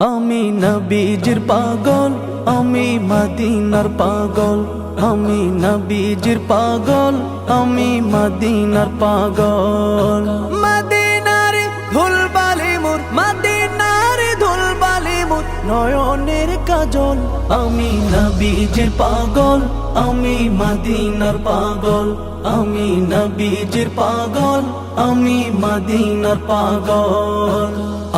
আমি নবীজির পাগল, আমি মদিনার পাগল। আমি নবীজির পাগল, আমি মদিনার পাগল। মদিনার ধুলবালি মোর, মদিনার ধুলবালি মোর নয়নের কাজল। আমি নবীজির পাগল, আমি মদিনার পাগল। আমি নবীজির পাগল, আমি মদিনার পাগল।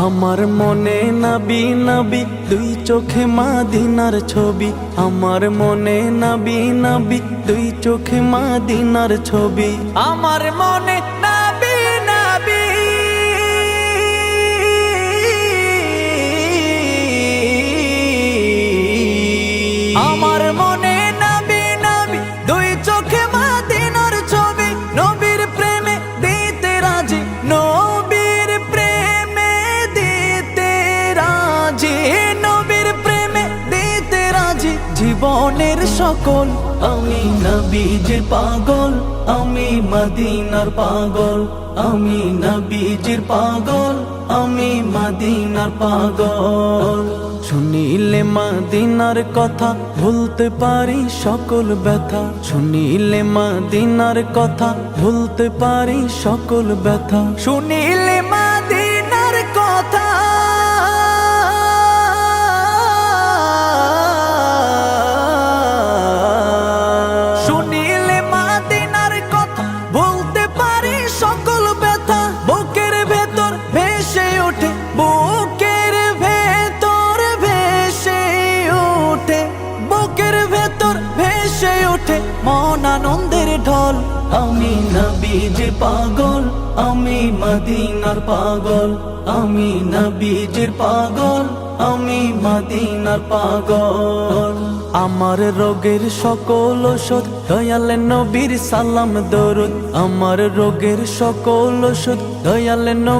আমার মনে নবী নবী, দুই চোখে মদিনার ছবি। আমার মনে নবী নবী, দুই চোখে মদিনার ছবি। আমার মনে নবী নবী, আমার মনে নবী নবী, দুই চোখে মদিনার ছবি। নবীর প্রেমে দিতে রাজি, নবীর প্রেমে দিতে রাজি, নবীর প্রেমে দিতে রাজি জীবনের সকল। আমি নবীজির পাগল, আমি মদিনার পাগল। আমি নবীজির পাগল, আমি মদিনার পাগল। শুনিলে মদিনার কথা ভুলতে পারি সকল ব্যথা। শুনিলে মদিনার কথা ভুলতে পারি সকল ব্যথা। শুনিলে মদিনার কথা, শুনিলে মদিনার কথা ভুলতে পারি সকল ব্যথা। বুকের ভেতর ভেসে ওঠে, বুকের ভেতর ভেসে ওঠে, বুকের ভেতর ভেসে ওঠে মন আনন্দের ঢল। আমি নবীজির পাগল, আমি মদিনার পাগল। আমি নবীজির পাগল, আমি মদিনার পাগল। আমার রোগের সকল ওষুধ দয়াল নবীর সালাম দরুদ। আমার রোগের সকল ওষুধ দয়াল নবী।